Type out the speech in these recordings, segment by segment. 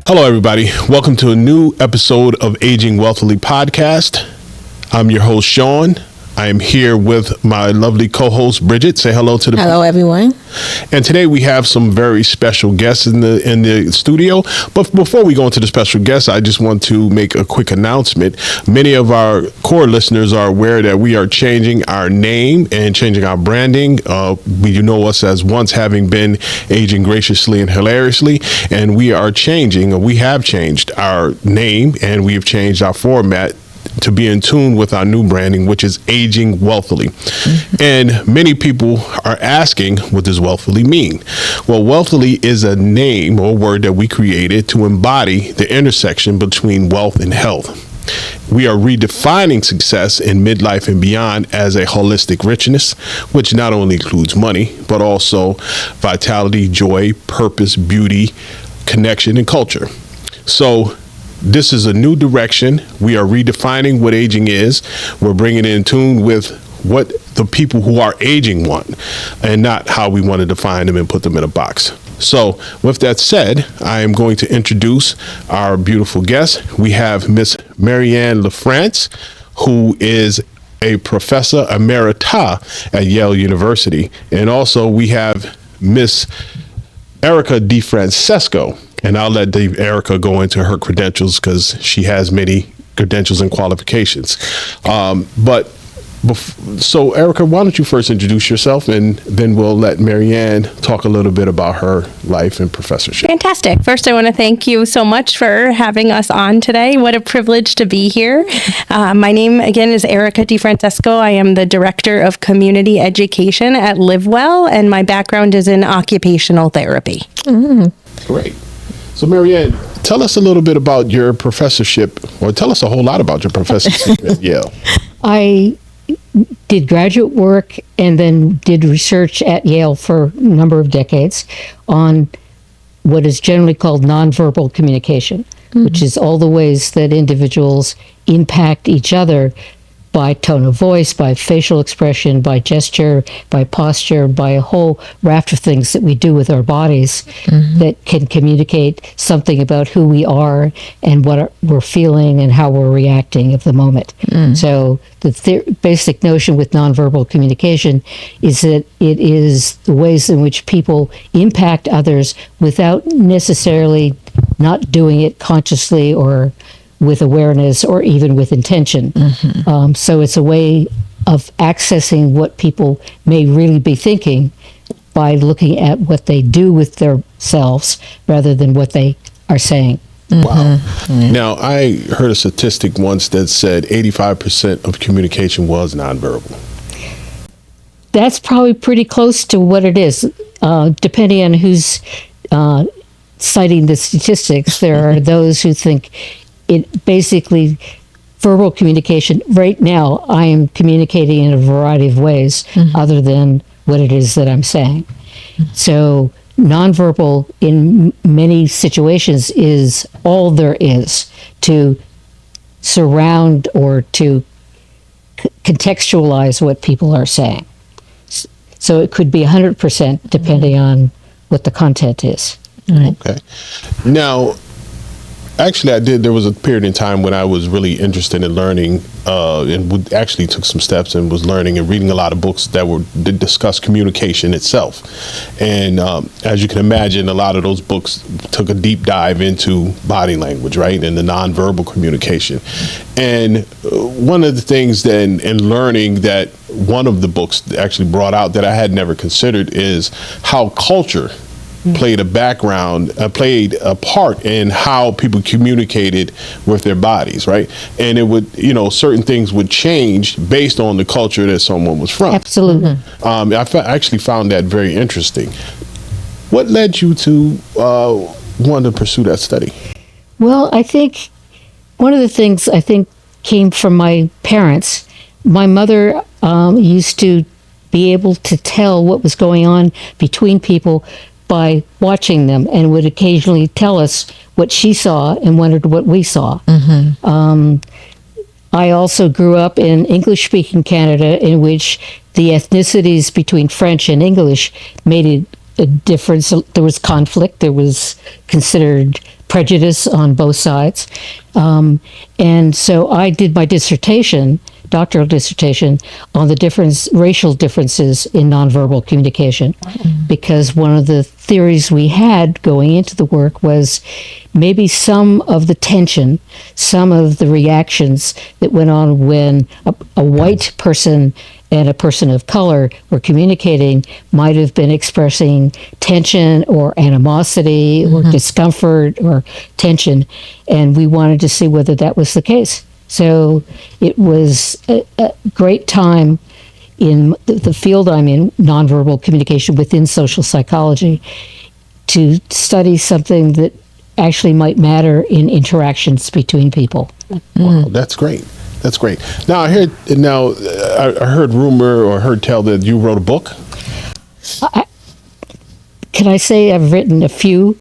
Hello, everybody. Welcome to a new episode of Aging Wealthily Podcast. I'm your host, Sean. I am here with my lovely co-host, Bridget. Say hello to the Hello, everyone. And today we have some very special guests in the studio. But before we go into the special guests, I just want to make a quick announcement. Many of our core listeners are aware that we are changing our name and changing our branding. You know us as once having been Aging Graciously and Hilariously, and we have changed our name and we have changed our format to be in tune with our new branding, which is Aging Wealthily. Mm-hmm. And many people are asking, what does wealthily mean? Well, wealthily is a name or word that we created to embody the intersection between wealth and health. We are redefining success in midlife and beyond as a holistic richness, which not only includes money, but also vitality, joy, purpose, beauty, connection, and culture. So this is a new direction. We are redefining what aging is. We're bringing it in tune with what the people who are aging want and not how we want to define them and put them in a box. So with that said, I am going to introduce our beautiful guest. We have Miss Marianne LaFrance, who is a professor emerita at Yale University. And also we have Miss Erica DeFrancesco. And I'll let Erica go into her credentials because she has many credentials and qualifications. So Erica, why don't you first introduce yourself, and then we'll let Marianne talk a little bit about her life and professorship. Fantastic. First, I want to thank you so much for having us on today. What a privilege to be here. My name, again, is Erica DeFrancesco. I am the Director of Community Education at LiveWell, and my background is in occupational therapy. Great. So Marianne, tell us a little bit about your professorship, or tell us a whole lot about your professorship at Yale. I did graduate work and then did research at Yale for a number of decades on what is generally called nonverbal communication, which is all the ways that individuals impact each other by tone of voice, by facial expression, by gesture, by posture, by a whole raft of things that we do with our bodies that can communicate something about who we are and what we're feeling and how we're reacting at the moment. So the basic notion with nonverbal communication is that it is the ways in which people impact others without necessarily not doing it consciously or with awareness or even with intention. So it's a way of accessing what people may really be thinking by looking at what they do with themselves rather than what they are saying. Wow. Now, I heard a statistic once that said 85% of communication was nonverbal. That's probably pretty close to what it is, depending on who's citing the statistics. There are those who think it basically, verbal communication, right now I am communicating in a variety of ways other than what it is that I'm saying. So nonverbal in many situations is all there is to surround or to contextualize what people are saying. So it could be 100% depending on what the content is. Okay. Now, actually, there was a period in time when I was really interested in learning and actually took some steps and was learning and reading a lot of books that discuss communication itself. And as you can imagine, a lot of those books took a deep dive into body language, right? And the nonverbal communication. And one of the things then in learning that one of the books actually brought out that I had never considered is how culture played a part in how people communicated with their bodies, right? And it would, certain things would change based on the culture that someone was from. Absolutely. I actually found that very interesting. What led you to want to pursue that study? Well, I think one of the things came from my parents. My mother used to be able to tell what was going on between people by watching them, and would occasionally tell us what she saw and wondered what we saw. I also grew up in English-speaking Canada, in which the ethnicities between French and English made a difference. There was conflict. There was considered prejudice on both sides. And so I did my dissertation, doctoral dissertation, on the racial differences in nonverbal communication, because one of the theories we had going into the work was maybe some of the tension, some of the reactions that went on when a white person and a person of color were communicating might have been expressing tension or animosity or discomfort or tension. And we wanted to see whether that was the case. So it was a great time in the field I'm in, nonverbal communication within social psychology, to study something that actually might matter in interactions between people. Wow, that's great. That's great. Now I heard rumor or heard tell that you wrote a book. Can I say I've written a few?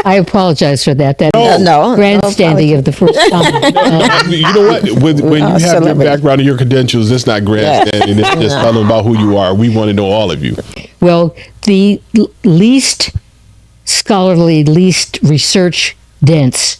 I apologize for that. That No, grandstanding of the first time. You know what? When you have your celebrity. background and your credentials, it's not grandstanding. It's just telling about who you are. We want to know all of you. Well, the least scholarly, least research dense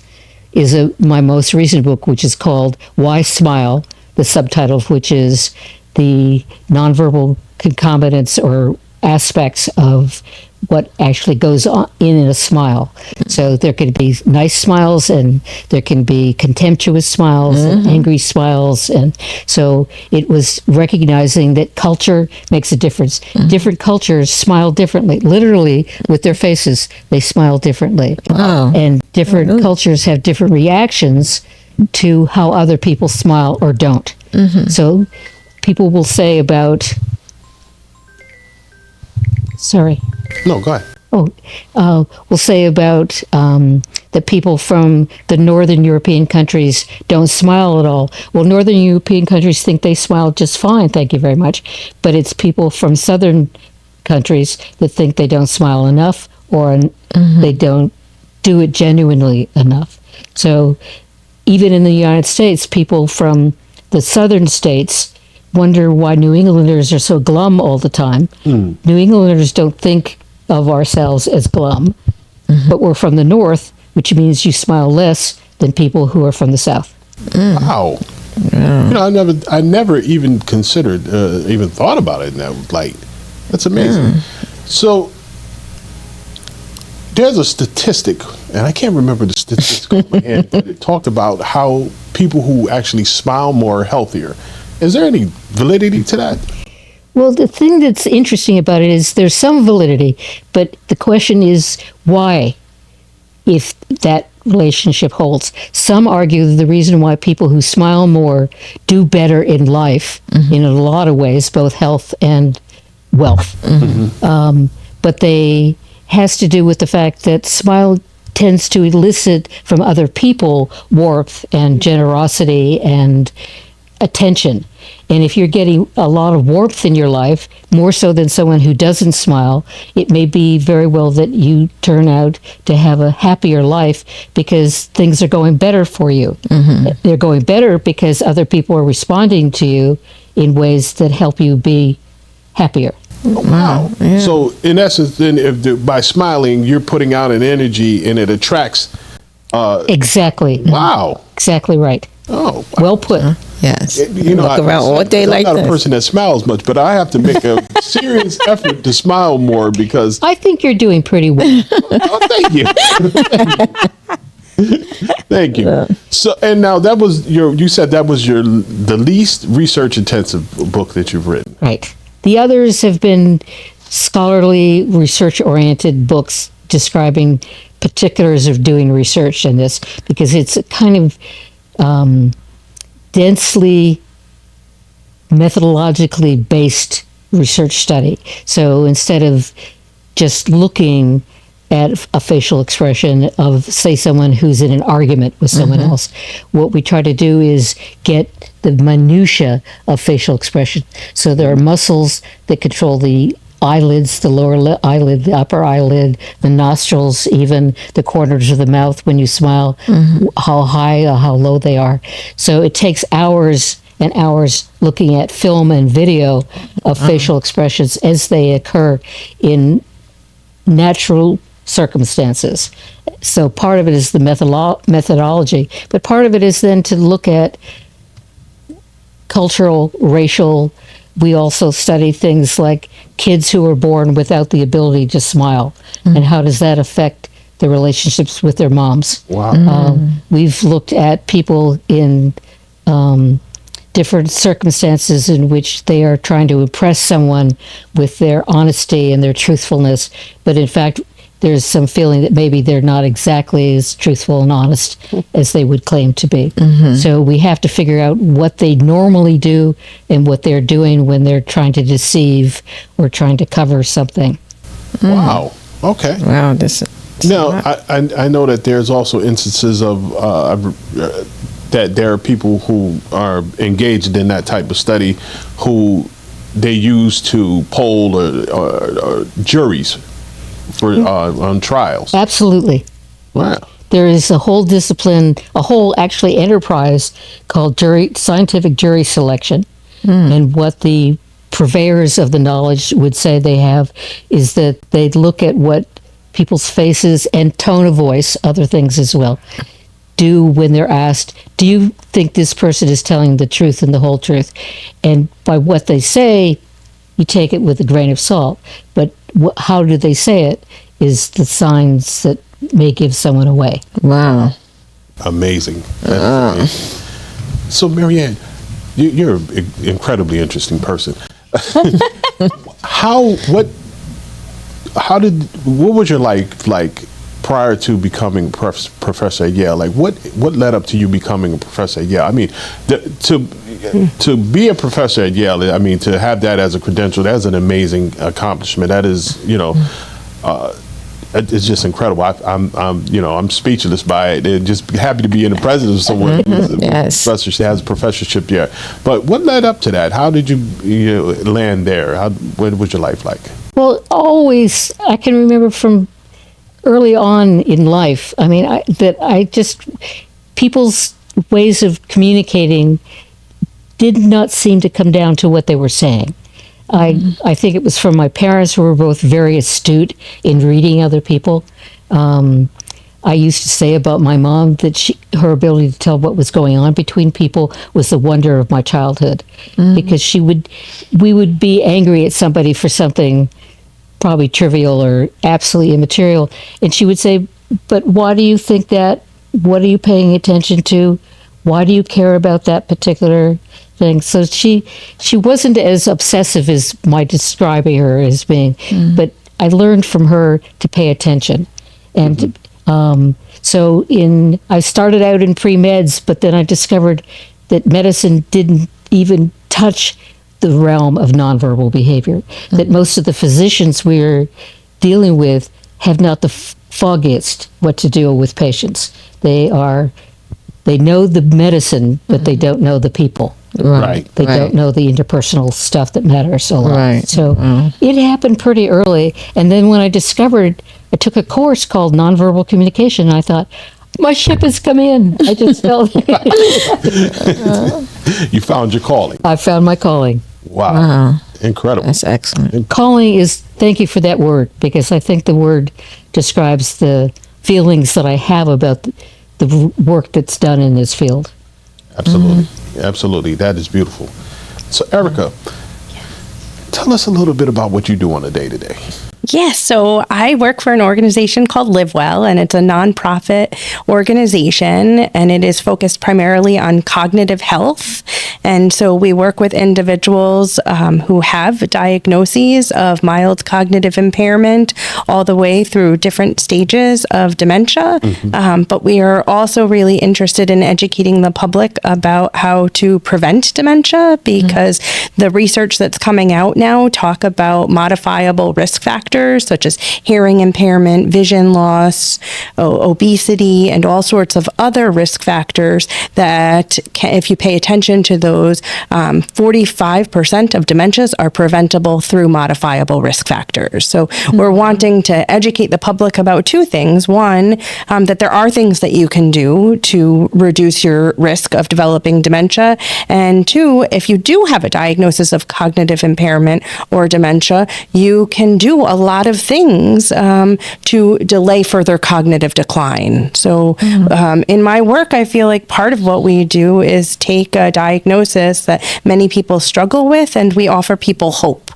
is my most recent book, which is called Why Smile, the subtitle of which is the nonverbal concomitants or aspects of what actually goes on in a smile. So there can be nice smiles and there can be contemptuous smiles and angry smiles. And so it was recognizing that culture makes a difference. Different cultures smile differently. Literally, with their faces, they smile differently. Wow. And different cultures have different reactions to how other people smile or don't. So people will say about... Sorry. No, go ahead. We'll say about that people from the Northern European countries don't smile at all. Well, Northern European countries think they smile just fine, thank you very much. But it's people from Southern countries that think they don't smile enough or they don't do it genuinely enough. So even in the United States, people from the Southern states wonder why New Englanders are so glum all the time. New Englanders don't think of ourselves as glum, but we're from the North, which means you smile less than people who are from the South. Wow. You know, I never even considered, even thought about it in that light. That's amazing. So there's a statistic, and I can't remember the statistics off my head, but it talked about how people who actually smile more are healthier. Is there any validity to that? Well, the thing that's interesting about it is there's some validity, but the question is why, if that relationship holds. Some argue that the reason why people who smile more do better in life, in a lot of ways, both health and wealth. But they has to do with the fact that smile tends to elicit from other people warmth and generosity and attention. And if you're getting a lot of warmth in your life, more so than someone who doesn't smile, it may be very well that you turn out to have a happier life because things are going better for you. They're going better because other people are responding to you in ways that help you be happier. Oh, wow. Yeah. So in essence, then, by smiling, you're putting out an energy and it attracts. Exactly. Wow. Exactly right. Oh, wow. Well put. Yes. You know, Look around all day I'm like not this. a person that smiles much, but I have to make a serious effort to smile more because. I think you're doing pretty well. Oh, thank you. Thank you. So, and now that was you said that was the least research intensive book that you've written. Right. The others have been scholarly, research-oriented books describing particulars of doing research in this, because it's a kind of densely, methodologically based research study. So instead of just looking at a facial expression of, say, someone who's in an argument with someone else, what we try to do is get the minutia of facial expression. So there are muscles that control the eyelids, the lower eyelid, the upper eyelid, the nostrils, even the corners of the mouth when you smile, how high or how low they are. So it takes hours and hours looking at film and video of facial expressions as they occur in natural circumstances. So part of it is the methodology, but part of it is then to look at cultural, racial. We also study things like kids who are born without the ability to smile, and how does that affect their relationships with their moms. Wow. We've looked at people in different circumstances in which they are trying to impress someone with their honesty and their truthfulness, but in fact, there's some feeling that maybe they're not exactly as truthful and honest as they would claim to be. So we have to figure out what they normally do and what they're doing when they're trying to deceive or trying to cover something. Wow. Okay. Wow, this is Now, I know that there's also instances of that there are people who are engaged in that type of study who they use to poll or juries for on trials. Absolutely. Wow. There is a whole discipline, a whole actually enterprise called scientific jury selection. And what the purveyors of the knowledge would say they have is that they look at what people's faces and tone of voice, other things as well, do when they're asked, do you think this person is telling the truth and the whole truth? And by what they say, you take it with a grain of salt. But how do they say it is the signs that may give someone away. wow. Amazing. That is amazing. So, Marianne, you're an incredibly interesting person. What was your life like prior to becoming professor at Yale? Like, what led up to you becoming a professor at Yale? I mean, to be a professor at Yale, I mean, to have that as a credential, that's an amazing accomplishment. That is, it's just incredible. I'm speechless by it. And just happy to be in the presence of someone Yes. who has a professorship there. But what led up to that? How did you land there? What was your life like? Well, always, I can remember from early on in life, I mean, people's ways of communicating did not seem to come down to what they were saying. I think it was from my parents, who were both very astute in reading other people. I used to say about my mom that her ability to tell what was going on between people was the wonder of my childhood, because we would be angry at somebody for something probably trivial or absolutely immaterial, and she would say, "But why do you think that? What are you paying attention to? Why do you care about that particular thing?" So she wasn't as obsessive as my describing her as being, but I learned from her to pay attention. And I started out in pre-meds, but then I discovered that medicine didn't even touch the realm of nonverbal behavior, that most of the physicians we're dealing with have not the foggiest what to do with patients. They know the medicine, but they don't know the people. Right. They don't know the interpersonal stuff that matters a lot. Right. So it happened pretty early. And then when I took a course called Nonverbal Communication, and I thought, my ship has come in. I just felt You found your calling. I found my calling. Wow. Incredible. That's excellent. Calling is, thank you for that word, because I think the word describes the feelings that I have about the work that's done in this field. Absolutely. Absolutely. That is beautiful. So, Erica, tell us a little bit about what you do on a day-to-day. Yes, so I work for an organization called Live Well, and it's a nonprofit organization, and it is focused primarily on cognitive health. And so we work with individuals who have diagnoses of mild cognitive impairment all the way through different stages of dementia. But we are also really interested in educating the public about how to prevent dementia, because the research that's coming out now talk about modifiable risk factors such as hearing impairment, vision loss, obesity, and all sorts of other risk factors that if you pay attention to those, 45% of dementias are preventable through modifiable risk factors. So we're wanting to educate the public about two things. One, that there are things that you can do to reduce your risk of developing dementia. And two, if you do have a diagnosis of cognitive impairment or dementia, you can do a lot of things to delay further cognitive decline. So in my work, I feel like part of what we do is take a diagnosis that many people struggle with, and we offer people hope.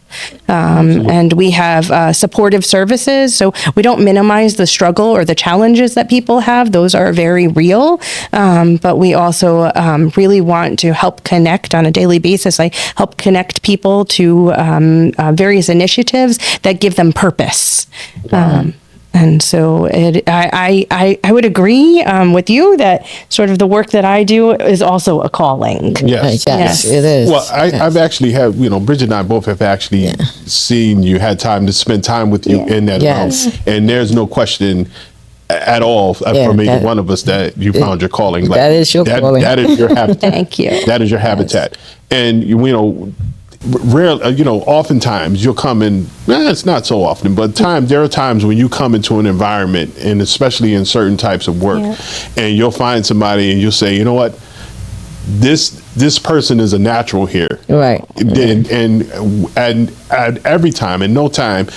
And we have supportive services. So we don't minimize the struggle or the challenges that people have. Those are very real. But we also really want to help connect on a daily basis. I help connect people to various initiatives that give them purpose. And so I would agree with you that sort of the work that I do is also a calling. Yes. Yes, it is. Well, I've actually had, Bridget and I both have actually seen you, had time to spend time with you in that Yes. realm. And there's no question at all from either one of us that you found your calling. Like, that is your calling. That is your habitat. Thank you. That is your habitat. And, oftentimes you'll come in, it's not so often, but there are times when you come into an environment, and especially in certain types of work, and you'll find somebody and you'll say, you know what, this person is a natural here. Right. And at every time, in no time,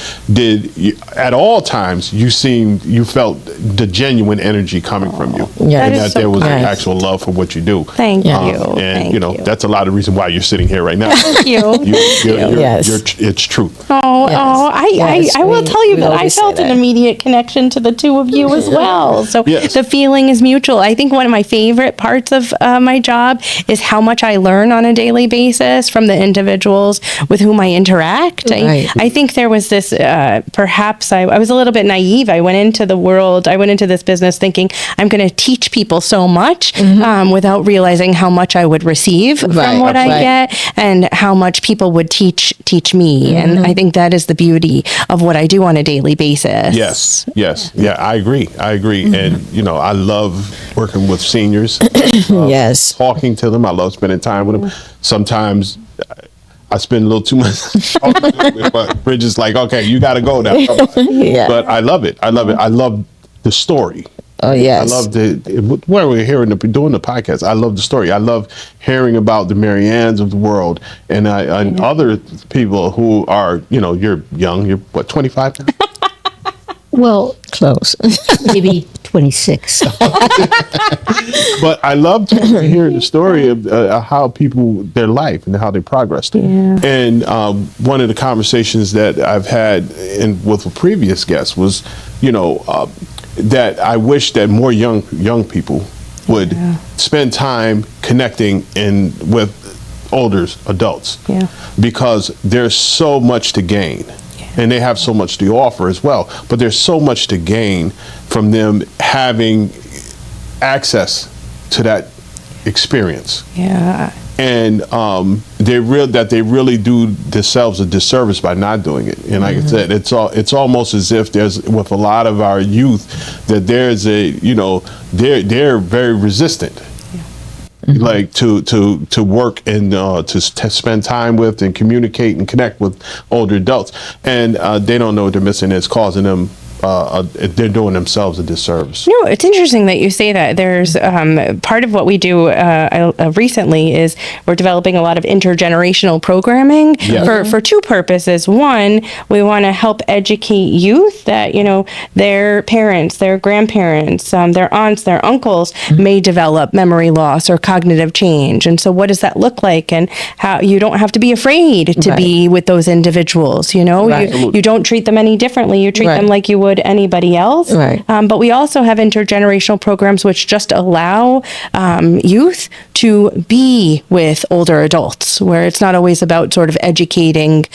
at all times, you felt the genuine energy coming from you. Yeah. And That that is so there was an kind. actual love for what you do. Thank you. And, Thank you. that's a lot of reason why you're sitting here right now. Thank you. It's truth. I will we- tell you we that I always say felt an that. immediate connection to the two of you as well. So Yes. the feeling is mutual. I think one of my favorite parts of my job is how much I learn on a daily basis from the individuals with whom I interact. Right. I think there was this, perhaps I was a little bit naive. I went into this business thinking I'm going to teach people so much without realizing how much I would receive from Right, what I right. get and how much people would teach me. And I think that is the beauty of what I do on a daily basis. Yes. Yeah, I agree. And, I love working with seniors. Yes. Talking to them. I love spending time with them. Sometimes I spend a little too much talking to them, but Bridget's like, okay, you got to go now. Yeah. But I love it. I love the story. Oh, yes. I love where we're doing the podcast. I love the story. I love hearing about the Mary Anns of the world and other people who are, you're young. You're what, 25 now? Well, Close. maybe 26. But I love to hear the story of how people, their life and how they progressed. And one of the conversations that I've had with a previous guest was, that I wish that more young people would spend time connecting with older adults. Yeah. Because there's so much to gain. And they have so much to offer as well. But there's so much to gain from them having access to that experience. Yeah. And they really do themselves a disservice by not doing it. And like I said, it's almost as if there's, with a lot of our youth, that there's they're very resistant. Like to work and to spend time with and communicate and connect with older adults, and they don't know what they're missing. It's causing them. They're doing themselves a disservice. It's interesting that you say that. There's part of what we do recently is we're developing a lot of intergenerational programming for two purposes. One, we want to help educate youth that their parents, their grandparents, their aunts, their uncles may develop memory loss or cognitive change, and so what does that look like, and how you don't have to be afraid to be with those individuals. You don't treat them any differently. You treat them like you would anybody else. Right. But we also have intergenerational programs which just allow youth to be with older adults, where it's not always about sort of educating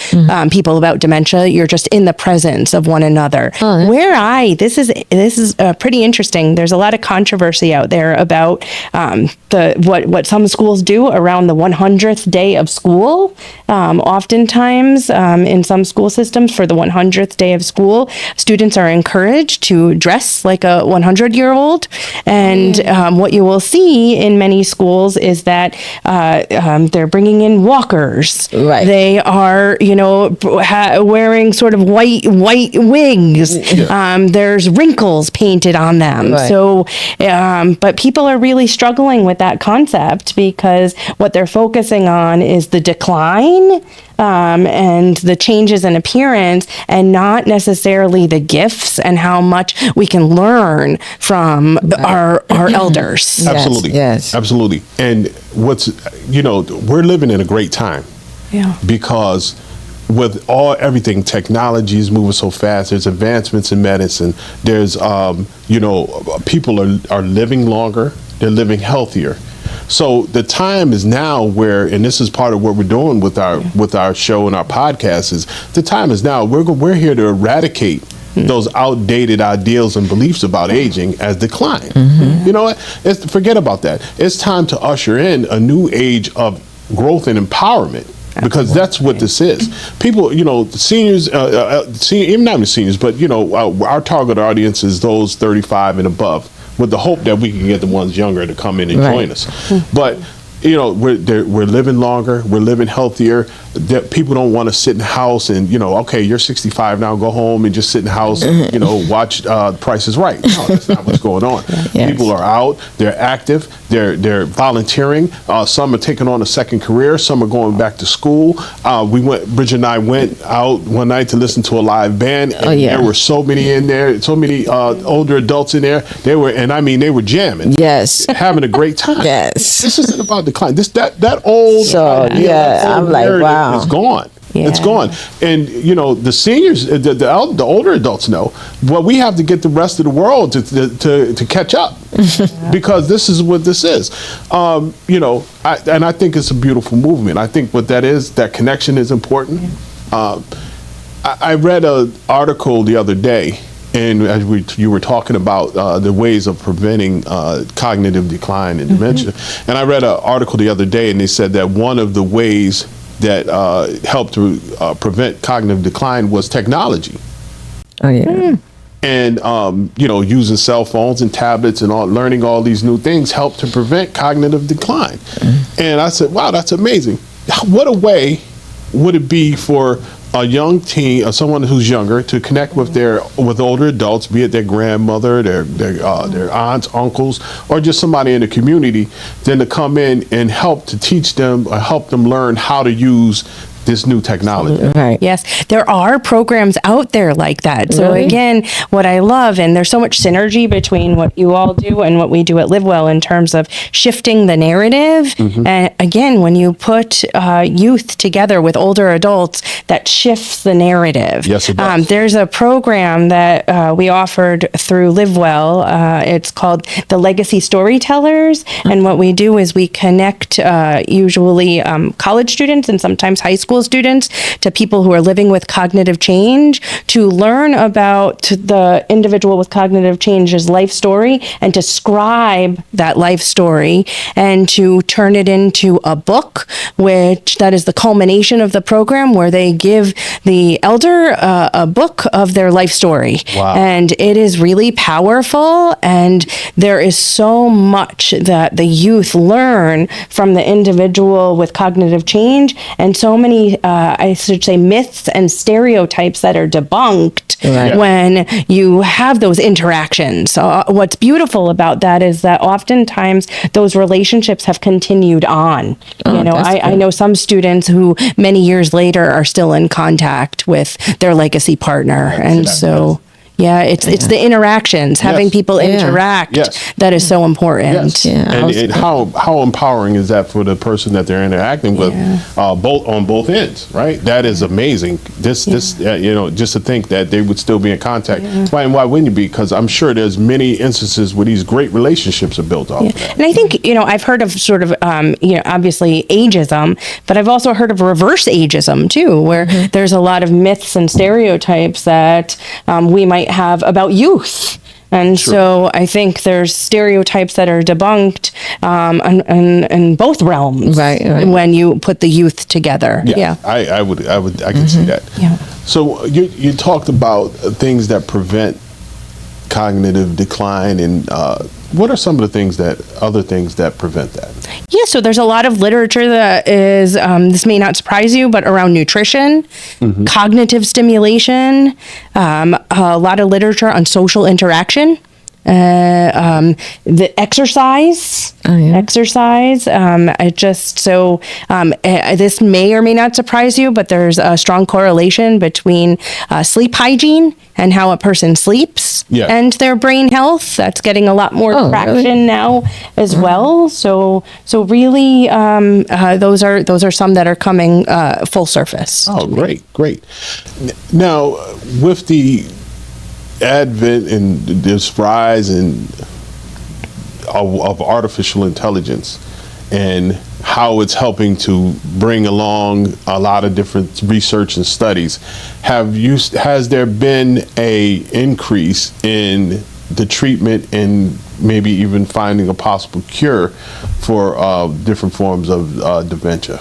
people about dementia. You're just in the presence of one another. This is pretty interesting. There's a lot of controversy out there about what some schools do around the 100th day of school. Oftentimes, in some school systems, for the 100th day of school, students are encouraged to dress like a 100-year-old. And what you will see in many schools is that they're bringing in walkers. Right. They are, wearing sort of white wigs. There's wrinkles painted on them. Right. So, but people are really struggling with that concept because what they're focusing on is the decline and the changes in appearance, and not necessarily the gifts and how much we can learn from our elders. Absolutely. Yes. Absolutely. And we're living in a great time. Yeah. Because with everything, technology is moving so fast. There's advancements in medicine. There's, people are living longer. They're living healthier. So the time is now where, and this is part of what we're doing with our show and our podcast, is the time is now. We're here to eradicate those outdated ideals and beliefs about aging as decline. You know what? Forget about that. It's time to usher in a new age of growth and empowerment. Because that's what this is. People, seniors, even not even seniors, but, our target audience is those 35 and above, with the hope that we can get the ones younger to come in and join us. But, we're living longer, we're living healthier. That people don't want to sit in the house and, okay, you're 65 now, go home and just sit in the house and, watch Price is Right. No, that's not what's going on. Yes. People are out, they're active, they're volunteering. Some are taking on a second career, some are going back to school. Bridget and I went out one night to listen to a live band, and there were so many in there, so many older adults in there. They were jamming. Yes. Having a great time. Yes. This isn't about decline. That old idea, that old I'm like, narrative wow. is gone. Yeah. It's gone. And the seniors, the older adults know. Well, we have to get the rest of the world to catch up, because this is what this is. I think it's a beautiful movement. I think what that is, that connection is important. I read an article the other day, and as you were talking about the ways of preventing cognitive decline and dementia. And I read an article the other day, and they said that one of the ways that helped to prevent cognitive decline was technology. Oh, yeah. And, using cell phones and tablets and learning all these new things helped to prevent cognitive decline. And I said, wow, that's amazing. What a way would it be for a young teen or someone who's younger to connect with older adults, be it their grandmother, their aunts, uncles, or just somebody in the community, then to come in and help to teach them or help them learn how to use this new technology. Right. Yes, there are programs out there like that. So Really? again, what I love, and there's so much synergy between what you all do and what we do at LiveWell in terms of shifting the narrative. And again, when you put youth together with older adults, that shifts the narrative. Yes, it does. There's a program that we offered through LiveWell. It's called the Legacy Storytellers. And what we do is we connect usually college students and sometimes high school students to people who are living with cognitive change to learn about the individual with cognitive change's life story and to scribe that life story and to turn it into a book, which that is the culmination of the program, where they give the elder a book of their life story. Wow. And it is really powerful, and there is so much that the youth learn from the individual with cognitive change, and so many I should say myths and stereotypes that are debunked Right. when you have those interactions. What's beautiful about that is that oftentimes those relationships have continued on. That's I good. know some students who many years later are still in contact with their legacy partner. And so, yeah, it's the interactions, having Yes. people Yeah. interact Yes. that is so important. Yes. Yeah. And how empowering is that for the person that they're interacting with, on both ends, right? That is amazing. This just to think that they would still be in contact. Why wouldn't you be? Because I'm sure there's many instances where these great relationships are built off of that. And I think, I've heard of sort of, obviously ageism, but I've also heard of reverse ageism too, where there's a lot of myths and stereotypes that we might have about youth. And so I think there's stereotypes that are debunked in both realms Right. when you put the youth together. Yeah, I can see that. Yeah. So you talked about things that prevent cognitive decline, and what are some of the other things that prevent that? Yeah, so there's a lot of literature that is, this may not surprise you, but around nutrition, cognitive stimulation, a lot of literature on social interaction. The exercise, this may or may not surprise you, but there's a strong correlation between sleep hygiene and how a person sleeps and their brain health. That's getting a lot more traction now as well. So really, those are some that are coming full surface. Oh, great. Now, with the advent and this rise of artificial intelligence and how it's helping to bring along a lot of different research and studies, has there been a increase in the treatment and maybe even finding a possible cure for different forms of dementia?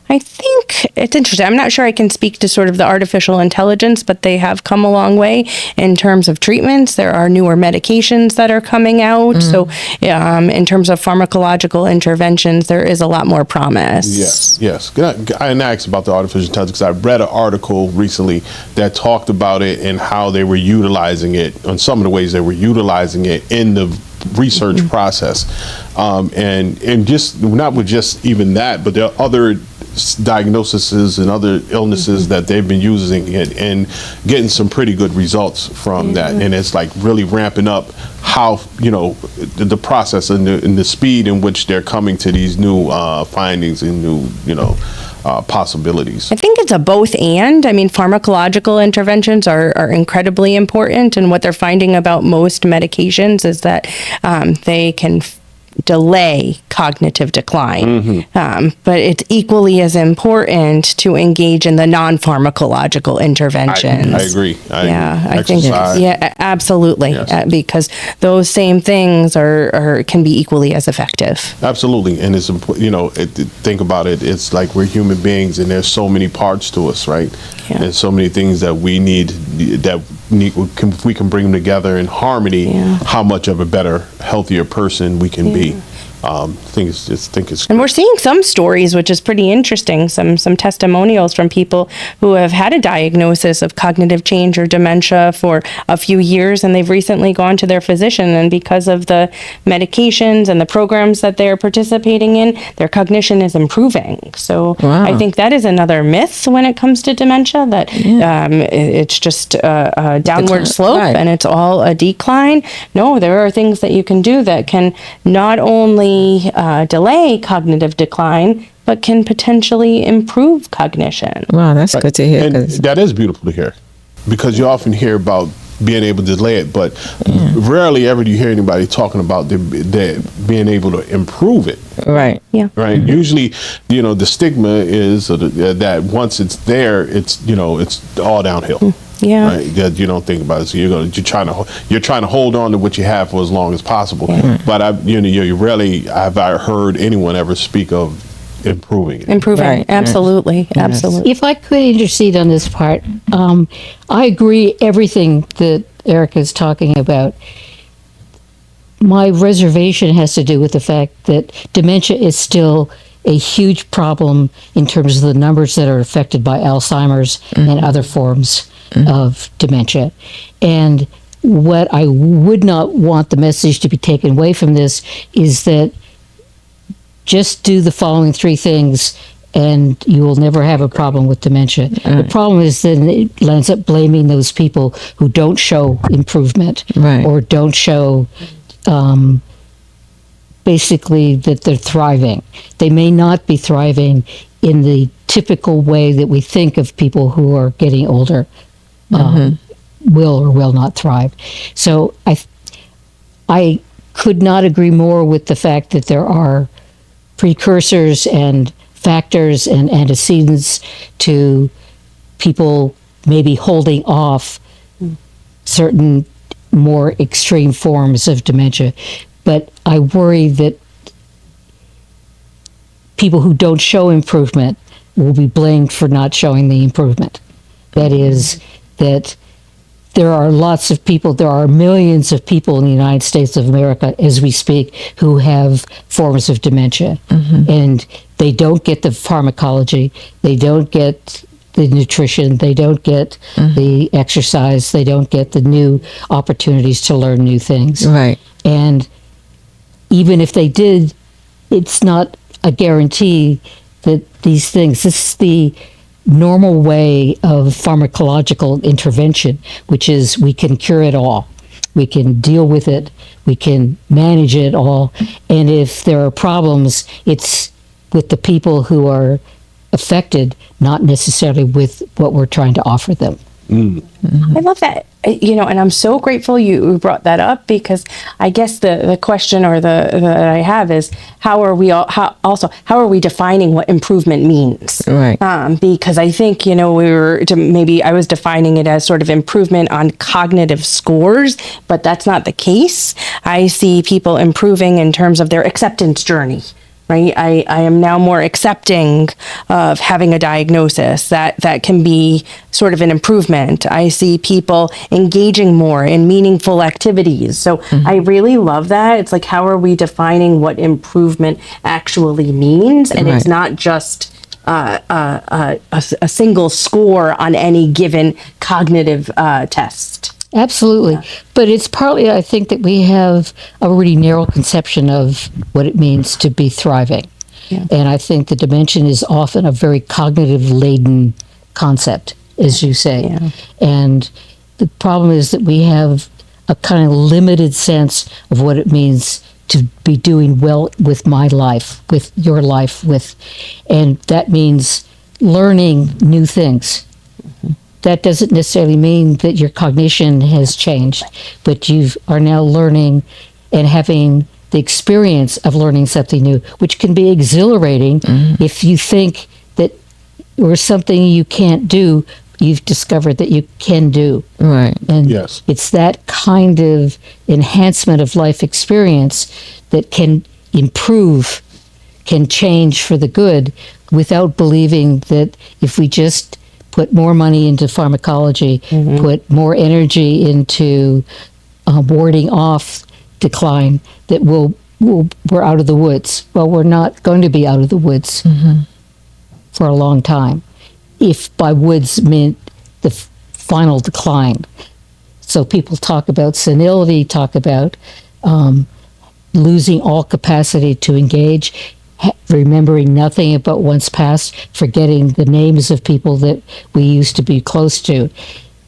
I think it's interesting. I'm not sure I can speak to sort of the artificial intelligence, but they have come a long way in terms of treatments. There are newer medications that are coming out. So in terms of pharmacological interventions, there is a lot more promise. Yes. I asked about the artificial intelligence because I read an article recently that talked about it and how they were utilizing it, on some of the ways they were utilizing it in the research process. And just not with just even that, but there are other diagnoses and other illnesses that they've been using it and getting some pretty good results from that. And it's like really ramping up how, the process and the speed in which they're coming to these new findings and new, possibilities. I think it's a both and. I mean, pharmacological interventions are incredibly important. And what they're finding about most medications is that they can delay cognitive decline. But it's equally as important to engage in the non-pharmacological interventions. I agree. I think, absolutely. Yes. Because those same things can be equally as effective. Absolutely. And it's, think about it, it's like we're human beings and there's so many parts to us, right? Yeah. And so many things that we need, if we can bring them together in harmony, how much of a better, healthier person we can be. I think it's and we're seeing some stories, which is pretty interesting, some testimonials from people who have had a diagnosis of cognitive change or dementia for a few years, and they've recently gone to their physician, and because of the medications and the programs that they're participating in, their cognition is improving. So I think that is another myth when it comes to dementia, that it's just a downward slope and it's all a decline. No, there are things that you can do that can not only delay cognitive decline, but can potentially improve cognition. Wow, that's good to hear. And that is beautiful to hear, because you often hear about being able to delay it, but rarely ever do you hear anybody talking about they being able to improve it. Right. Yeah. Right. Usually, the stigma is that once it's there, it's it's all downhill. Yeah. Right. That you don't think about it. So you're trying to hold on to what you have for as long as possible. Yeah. But you rarely have I heard anyone ever speak of improving it. Right. Absolutely. Yes. Absolutely. If I could intercede on this part, I agree everything that Erica is talking about. My reservation has to do with the fact that dementia is still a huge problem in terms of the numbers that are affected by Alzheimer's and other forms of dementia. And what I would not want the message to be taken away from this is that just do the following three things and you will never have a problem with dementia. The problem is then it ends up blaming those people who don't show improvement or don't show basically that they're thriving. They may not be thriving in the typical way that we think of people who are getting older will or will not thrive. So I could not agree more with the fact that there are precursors and factors and antecedents to people maybe holding off certain more extreme forms of dementia. But I worry that people who don't show improvement will be blamed for not showing the improvement. That is, that there are lots of people, there are millions of people in the United States of America as we speak who have forms of dementia. And they don't get the pharmacology, they don't get the nutrition, they don't get the exercise, they don't get the new opportunities to learn new things. Right. And even if they did, it's not a guarantee that these things, this is the normal way of pharmacological intervention, which is we can cure it all. We can deal with it. We can manage it all. And if there are problems, it's with the people who are affected, not necessarily with what we're trying to offer them. I love that. And I'm so grateful you brought that up, because I guess the question that I have is how are we defining what improvement means? Right. Because I think, maybe I was defining it as sort of improvement on cognitive scores, but that's not the case. I see people improving in terms of their acceptance journey. Right. I am now more accepting of having a diagnosis that can be sort of an improvement. I see people engaging more in meaningful activities. So I really love that. It's like, how are we defining what improvement actually means? And it's not just a single score on any given cognitive test. Absolutely. But it's partly, I think, that we have a really narrow conception of what it means to be thriving. Yeah. And I think the dimension is often a very cognitive laden concept, as you say. Yeah. And the problem is that we have a kind of limited sense of what it means to be doing well with my life, with your life, and that means learning new things. That doesn't necessarily mean that your cognition has changed, but you are now learning and having the experience of learning something new, which can be exhilarating. If you think that or something you can't do, you've discovered that you can do. Right. And Yes. it's that kind of enhancement of life experience that can improve, can change for the good, without believing that if we just put more money into pharmacology, put more energy into warding off decline, that we're out of the woods. Well, we're not going to be out of the woods for a long time, if by woods meant the final decline. So people talk about senility, talk about losing all capacity to engage, remembering nothing about one's past, forgetting the names of people that we used to be close to.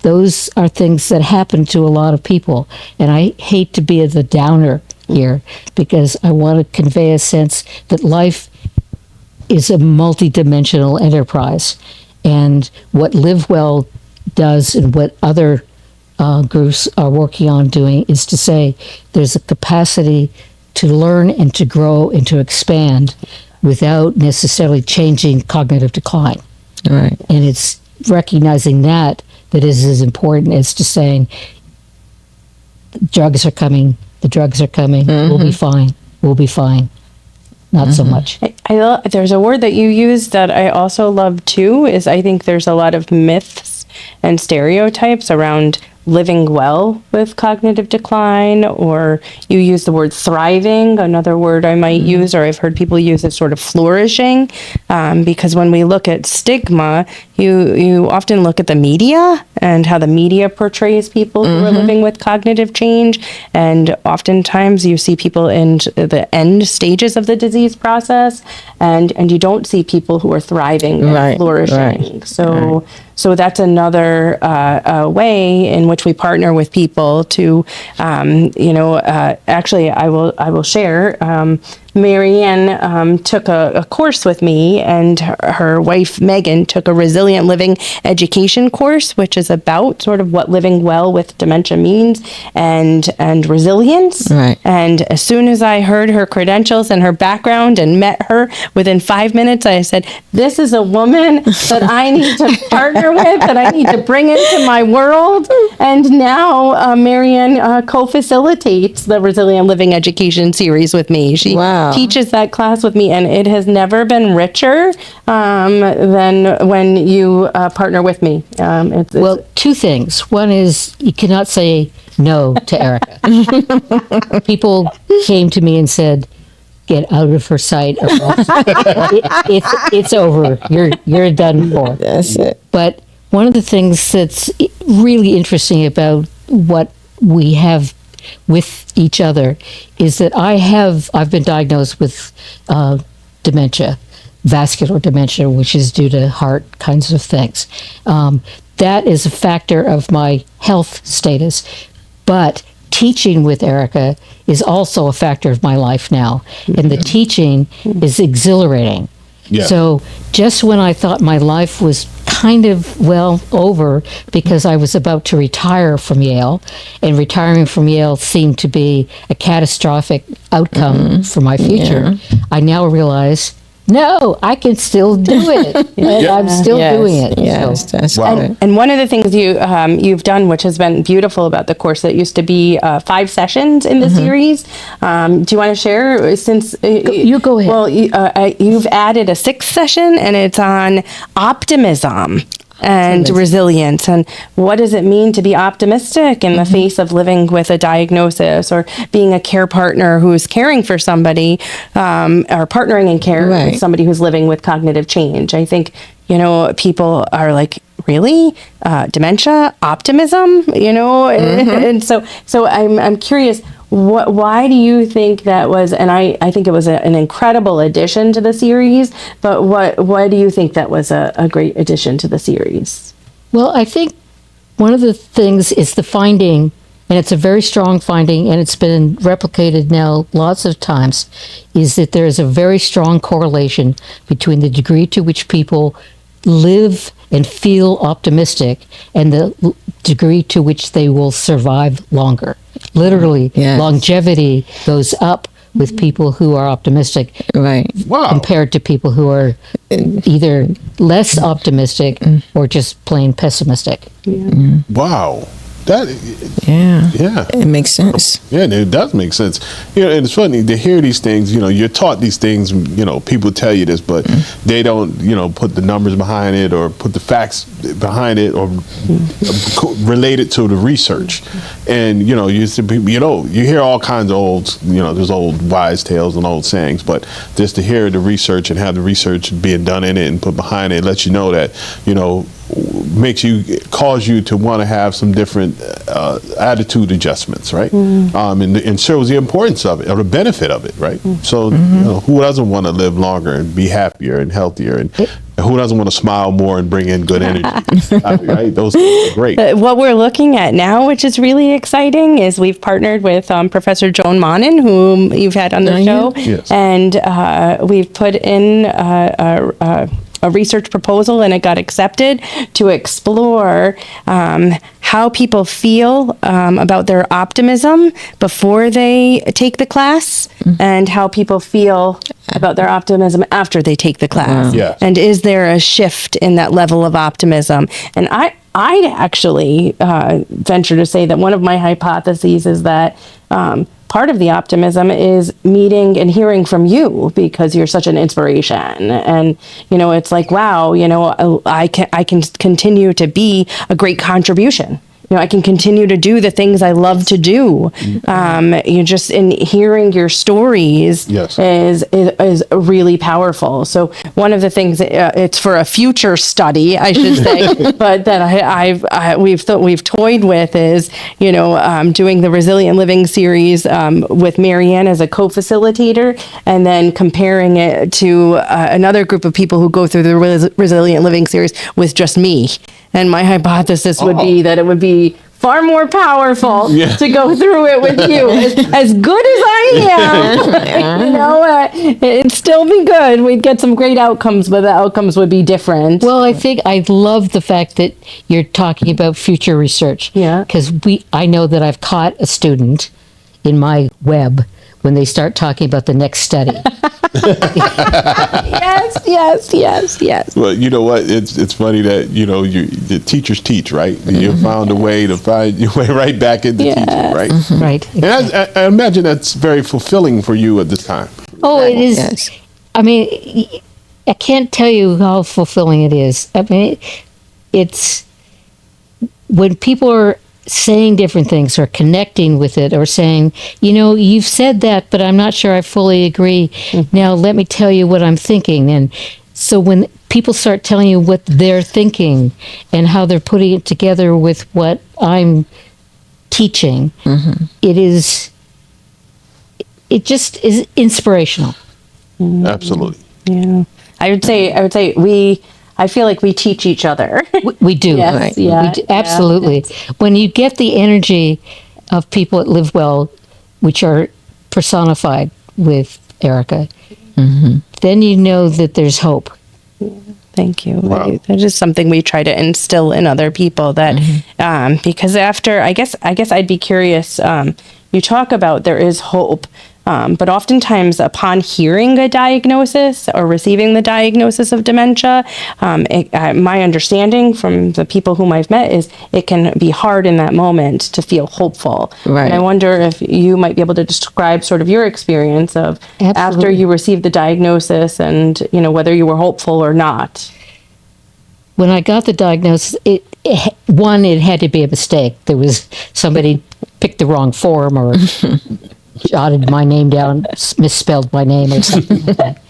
Those are things that happen to a lot of people. And I hate to be the downer here, because I want to convey a sense that life is a multidimensional enterprise. And what Live Well does, and what other groups are working on doing, is to say there's a capacity to learn and to grow and to expand without necessarily changing cognitive decline. Right. And it's recognizing that is as important as to saying, the drugs are coming, we'll be fine. Not so much. There's a word that you use that I also love too, is I think there's a lot of myths and stereotypes around living well with cognitive decline, or you use the word thriving, another word I might use, or I've heard people use it sort of flourishing, because when we look at stigma, you often look at the media and how the media portrays people who are living with cognitive change, and oftentimes you see people in the end stages of the disease process, and you don't see people who are thriving and flourishing. So that's another way in which we partner with people to, actually, I will share. Marianne took a course with me, and her wife Megan took a resilient living education course, which is about sort of what living well with dementia means and resilience. Right. And as soon as I heard her credentials and her background and met her, within 5 minutes, I said, "This is a woman that I need to partner with, that I need to bring into my world." And now Marianne co-facilitates the Resilient Living Education series with me. She teaches that class with me, and it has never been richer than when you partner with me. Well, two things. One is you cannot say no to Erica. People came to me and said, get out of her sight. Or else it's over. You're done for. That's it. But one of the things that's really interesting about what we have with each other is that I've been diagnosed with dementia, vascular dementia, which is due to heart kinds of things. That is a factor of my health status, but teaching with Erica is also a factor of my life now, and the teaching is exhilarating. Yeah. So just when I thought my life was kind of, well, over because I was about to retire from Yale, and retiring from Yale seemed to be a catastrophic outcome for my future, I now realize, no, I can still do it. And I'm still doing it. Yes, So, that's Wow. good. And one of the things you've done, which has been beautiful about the course, that used to be 5 sessions in the series. Do you want to share? Since you go ahead. Well, you've added a 6th session, and it's on optimism and resilience, and what does it mean to be optimistic in the face of living with a diagnosis, or being a care partner who's caring for somebody, or partnering in care Right. with somebody who's living with cognitive change. I think, people are like, really? Dementia, optimism, and so I'm curious, why do you think that was, and I think it was an incredible addition to the series, but why do you think that was a great addition to the series? well, I think one of the things is the finding, and it's a very strong finding, and it's been replicated now lots of times, is that there is a very strong correlation between the degree to which people live and feel optimistic and the degree to which they will survive longer. Literally, Yes. longevity goes up with people who are optimistic Right. Wow. compared to people who are either less optimistic or just plain pessimistic. Wow. That, Yeah. yeah. It makes sense. Yeah, it does make sense. And it's funny to hear these things. You're taught these things. People tell you this, but they don't, put the numbers behind it or put the facts behind it or relate it to the research. And you see people, you hear all kinds of old, there's old wise tales and old sayings, but just to hear the research and have the research being done in it and put behind it lets you know that, cause you to want to have some different attitude adjustments, right? And shows the importance of it or the benefit of it, right? So who doesn't want to live longer and be happier and healthier, and who doesn't want to smile more and bring in good energy? Right? Those things are great. What we're looking at now, which is really exciting, is we've partnered with Professor Joan Monin, whom you've had on the show, Yes. and we've put in a research proposal, and it got accepted, to explore how people feel about their optimism before they take the class, and how people feel about their optimism after they take the class. Yes. And is there a shift in that level of optimism? And I'd actually venture to say that one of my hypotheses is that part of the optimism is meeting and hearing from you, because you're such an inspiration. And, it's like, wow, I can continue to be a great contribution. I can continue to do the things I love to do. You just, in hearing your stories, Yes. is really powerful. So one of the things, it's for a future study, I should say, but that we've toyed with is, doing the Resilient Living series with Marianne as a co-facilitator, and then comparing it to another group of people who go through the Resilient Living series with just me. And my hypothesis would be that it would be far more powerful to go through it with you. As good as I am, it'd still be good. We'd get some great outcomes, but the outcomes would be different. Well, I think I love the fact that you're talking about future research. Yeah. Because I know that I've caught a student in my web when they start talking about the next study. Yes. Well, you know what? It's funny that the teachers teach, right? You found a way to find your way right back into teaching, right? Right. And I imagine that's very fulfilling for you at this time. Oh, it is. Yes. I mean, I can't tell you how fulfilling it is. I mean, it's when people are saying different things or connecting with it or saying, you've said that, but I'm not sure I fully agree. Now let me tell you what I'm thinking. And so when people start telling you what they're thinking and how they're putting it together with what I'm teaching, it just is inspirational. Absolutely. Yeah. I would say I feel like we teach each other. We do. Yes, Right? yeah, We do, absolutely. When you get the energy of people at Live Well, which are personified with Erica, then you know that there's hope. Thank you. Wow. That is something we try to instill in other people that, because after, I guess I'd be curious, you talk about there is hope, but oftentimes upon hearing a diagnosis or receiving the diagnosis of dementia, my understanding from the people whom I've met is it can be hard in that moment to feel hopeful. Right. And I wonder if you might be able to describe sort of your experience of after Absolutely. you received the diagnosis and, whether you were hopeful or not. When I got the diagnosis, it had to be a mistake. There was somebody picked the wrong form or jotted my name down, misspelled my name or something like that.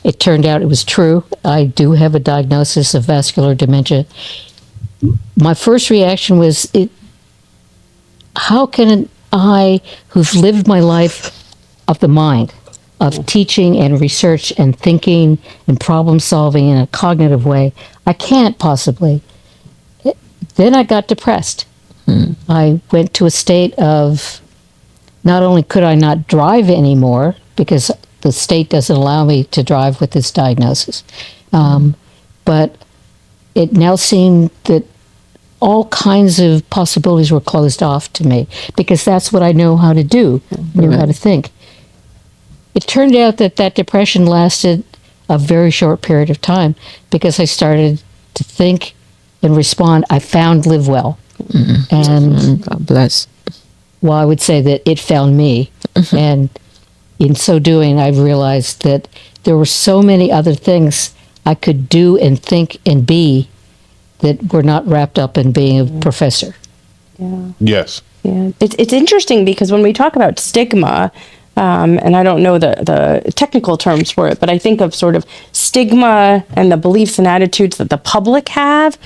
It turned out it was true. I do have a diagnosis of vascular dementia. My first reaction was, how can I, who've lived my life of the mind, of teaching and research and thinking and problem solving in a cognitive way, I can't possibly. Then I got depressed. I went to a state of, not only could I not drive anymore because the state doesn't allow me to drive with this diagnosis, but it now seemed that all kinds of possibilities were closed off to me because that's what I know how to do, knew how to think. It turned out that depression lasted a very short period of time because I started to think and respond. I found Live Well. And God bless. well, I would say that it found me. And in so doing, I realized that there were so many other things I could do and think and be that were not wrapped up in being a professor. Yeah. Yes. Yeah, it's interesting because when we talk about stigma, and I don't know the technical terms for it, but I think of sort of stigma and the beliefs and attitudes that the public have.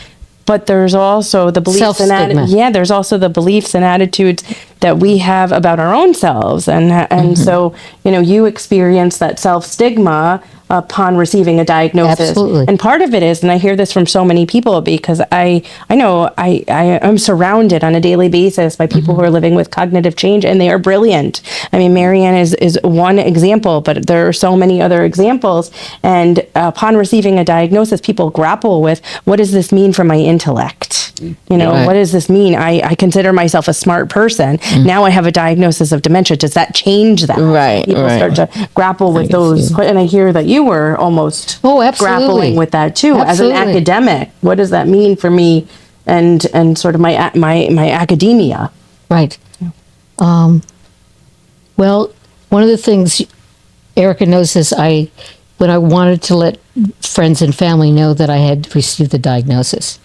But there's also the beliefs and there's also the beliefs and attitudes that we have about our own selves, and so you experience that self stigma upon receiving a diagnosis. Absolutely. And part of it is, and I hear this from so many people because I know I'm surrounded on a daily basis by people who are living with cognitive change, and they are brilliant. I mean, Marianne is one example, but there are so many other examples. And upon receiving a diagnosis, people grapple with, what does this mean for my intellect? Right. What does this mean? I consider myself a smart person. Now I have a diagnosis of dementia. Does that change that? Right, People right. start to grapple with can those. see. And I hear that you were almost Absolutely. grappling with that too. As an Absolutely. academic, what does that mean for me and sort of my academia? Right. Well, one of the things Erica knows is when I wanted to let friends and family know that I had received the diagnosis,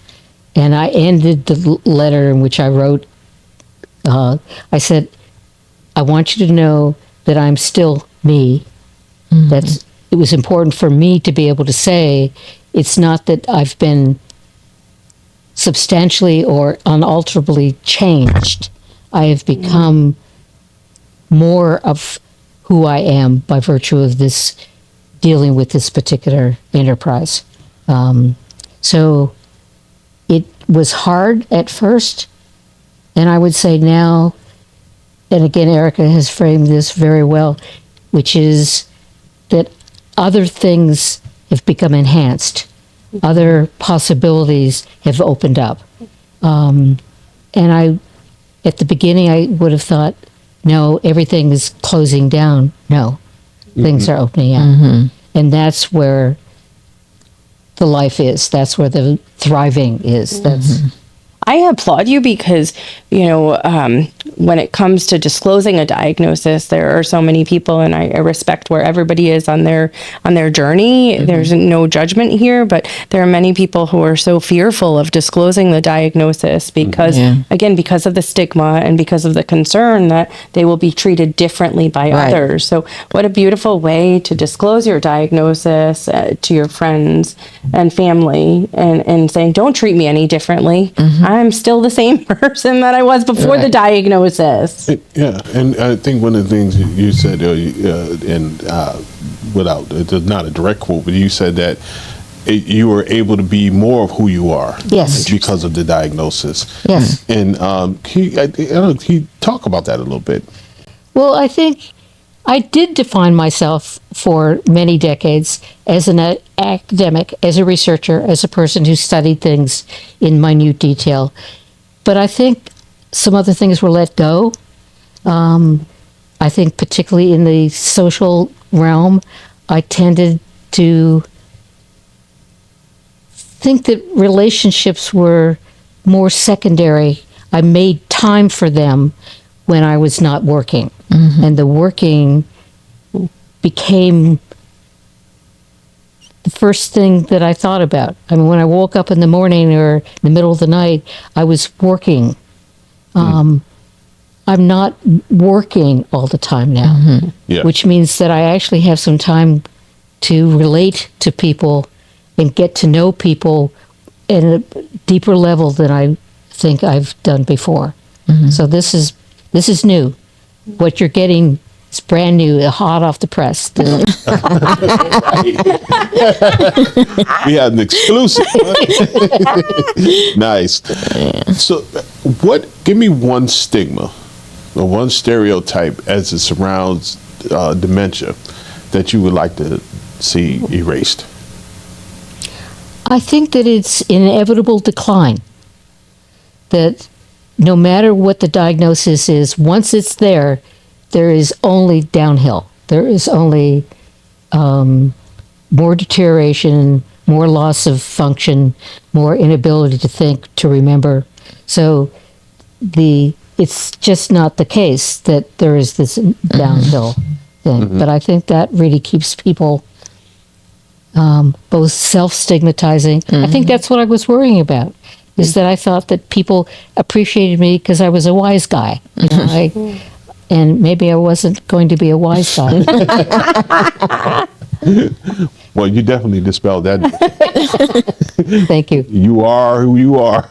and I ended the letter in which I wrote, I said, I want you to know that I'm still me. It was important for me to be able to say, it's not that I've been substantially or unalterably changed. I have become more of who I am by virtue of this dealing with this particular enterprise. So it was hard at first, and I would say now, and again, Erica has framed this very well, which is that other things have become enhanced. Other possibilities have opened up. And at the beginning, I would have thought, no, everything is closing down. No, things are opening up. And that's where the life is. That's where the thriving is. That's I applaud you because, when it comes to disclosing a diagnosis, there are so many people, and I respect where everybody is on their journey. There's no judgment here, but there are many people who are so fearful of disclosing the diagnosis because, again, because of the stigma and because of the concern that they will be treated differently by others. So, what a beautiful way to disclose your diagnosis to your friends and family, and saying, "Don't treat me any differently. I'm still the same person that I was before the diagnosis." Yeah, and I think one of the things you said, without, it's not a direct quote, but you said that you were able to be more of who you are. Yes. Because of the diagnosis. Yes. And can you talk about that a little bit? Well, I think I did define myself for many decades as an academic, as a researcher, as a person who studied things in minute detail. But I think some other things were let go. I think particularly in the social realm, I tended to think that relationships were more secondary. I made time for them when I was not working. And the working became the first thing that I thought about. I mean, when I woke up in the morning or in the middle of the night, I was working. I'm not working all the time now, which means that I actually have some time to relate to people and get to know people at a deeper level than I think I've done before. So this is new. What you're getting is brand new, hot off the press. We had an exclusive. Nice. So, give me one stigma or one stereotype as it surrounds dementia that you would like to see erased. I think that it's inevitable decline. That no matter what the diagnosis is, once it's there, there is only downhill. There is only more deterioration, more loss of function, more inability to think, to remember. So it's just not the case that there is this downhill thing. But I think that really keeps people both self-stigmatizing. I think that's what I was worrying about, is that I thought that people appreciated me because I was a wise guy. You know, and maybe I wasn't going to be a wise guy. Well, you definitely dispelled that. Thank you. You are who you are.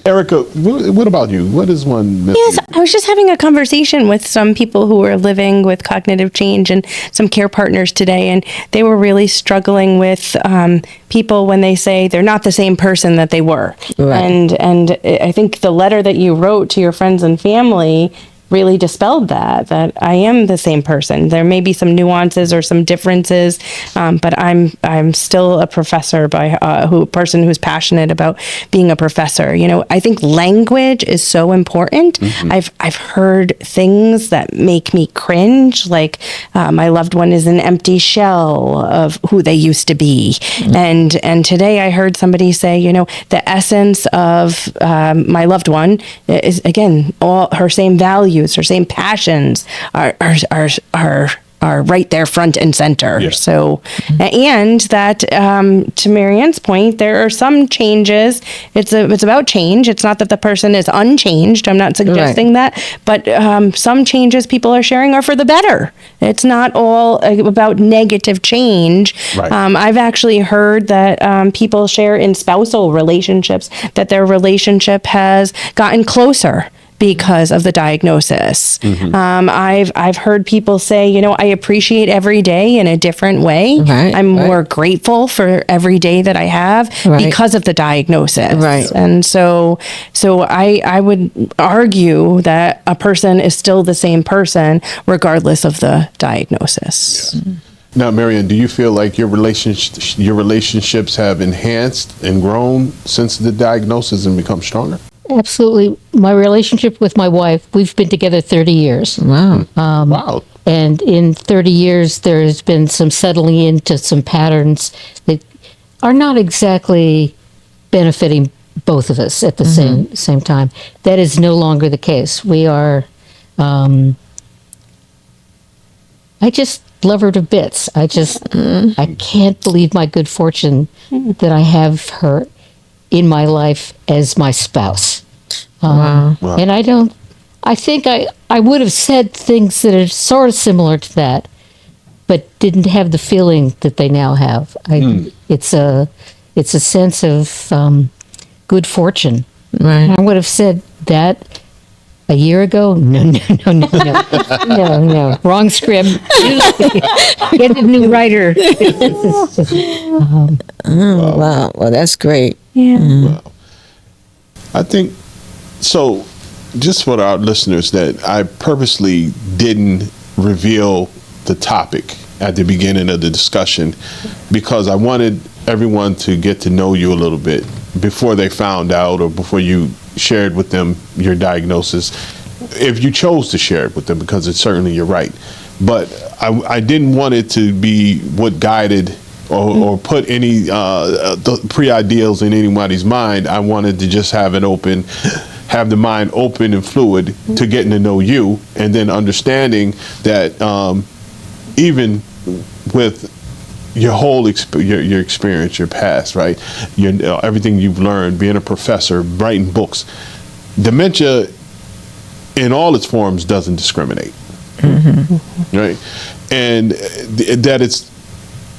Erica, what about you? What is one? Yes, I was just having a conversation with some people who are living with cognitive change and some care partners today, and they were really struggling with people when they say they're not the same person that they were. Right. And I think the letter that you wrote to your friends and family really dispelled that I am the same person. There may be some nuances or some differences, but I'm still a professor by person who's passionate about being a professor. You know, I think language is so important. I've heard things that make me cringe, like my loved one is an empty shell of who they used to be. And today I heard somebody say, you know, the essence of my loved one is, again, all her same values, her same passions are right there front and center. Yeah. So, and that, to Marianne's point, there are some changes. It's about change. It's not that the person is unchanged. I'm not suggesting that, but some changes people are sharing are for the better. It's not all about negative change. Right. I've actually heard that people share in spousal relationships that their relationship has gotten closer because of the diagnosis. I've heard people say, you know, I appreciate every day in a different way. Right, I'm more grateful for every day that I have because of the diagnosis. Right. And so I would argue that a person is still the same person regardless of the diagnosis. Now, Marianne, do you feel like your relationships have enhanced and grown since the diagnosis and become stronger? Absolutely. My relationship with my wife, we've been together 30 years. Wow. Wow. And in 30 years, there's been some settling into some patterns that are not exactly benefiting both of us at the same time. That is no longer the case. We are. I just love her to bits. I can't believe my good fortune that I have her in my life as my spouse. Wow. And I think I would have said things that are sort of similar to that, but didn't have the feeling that they now have. It's a sense of good fortune. Right. I would have said that a year ago. No, wrong script. Get a new writer. Wow. Well, that's great. Yeah. I think so. Just for our listeners, that I purposely didn't reveal the topic at the beginning of the discussion because I wanted everyone to get to know you a little bit before they found out or before you shared with them your diagnosis, if you chose to share it with them, because it's certainly your right. But I didn't want it to be what guided or put any the pre-ideals in anybody's mind. I wanted to just have the mind open and fluid to getting to know you, and then understanding that even with your whole your experience, your past, right? Everything you've learned, being a professor, writing books, dementia in all its forms doesn't discriminate, right? And that it's,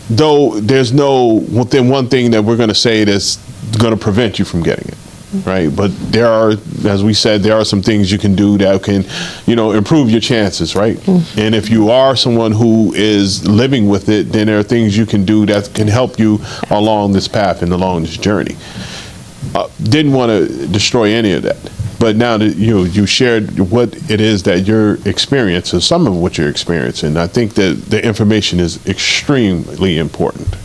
though there's no one thing that we're going to say that's going to prevent you from getting it. Right, but there are, as we said, there are some things you can do that can, improve your chances, right? And if you are someone who is living with it, then there are things you can do that can help you along this path and along this journey. Didn't want to destroy any of that, but now that you shared what it is that you're experiencing, some of what you're experiencing, I think that the information is extremely important.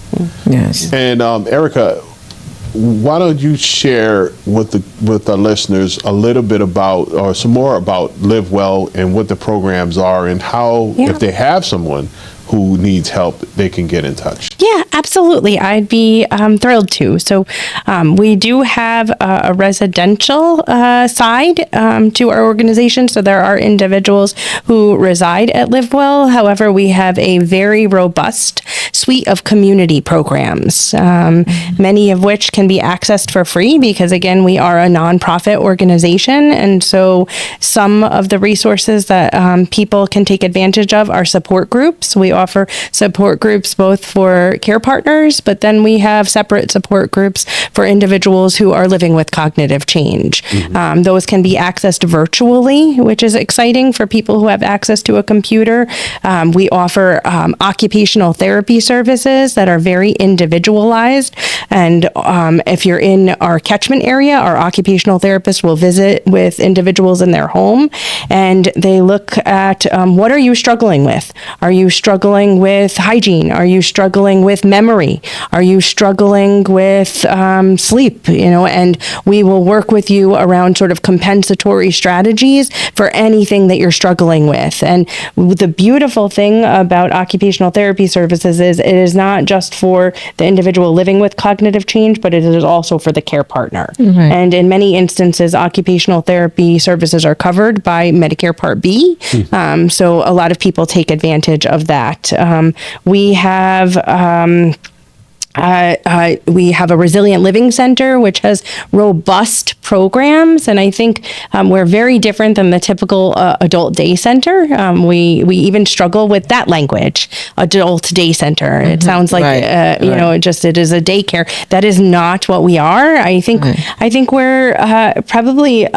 Yes. And Erica, why don't you share with our listeners a little bit about, or some more about Live Well and what the programs are and how, if they have someone who needs help, they can get in touch. Yeah, absolutely. I'd be thrilled to. So we do have a residential side to our organization. So there are individuals who reside at Live Well. However, we have a very robust suite of community programs, many of which can be accessed for free because, again, we are a nonprofit organization. And so some of the resources that people can take advantage of are support groups. We offer support groups both for care partners, but then we have separate support groups for individuals who are living with cognitive change. Those can be accessed virtually, which is exciting for people who have access to a computer. We offer occupational therapy services that are very individualized. And if you're in our catchment area, our occupational therapists will visit with individuals in their home and they look at what are you struggling with? Are you struggling with hygiene? Are you struggling with memory? Are you struggling with sleep? And we will work with you around sort of compensatory strategies for anything that you're struggling with. And the beautiful thing about occupational therapy services is it is not just for the individual living with cognitive change, but it is also for the care partner. Right. And in many instances, occupational therapy services are covered by Medicare Part B. So a lot of people take advantage of that. We have a resilient living center, which has robust programs. And I think we're very different than the typical adult day center. We even struggle with that language, adult day center. It sounds like, it is a daycare. That is not what we are. I think we're probably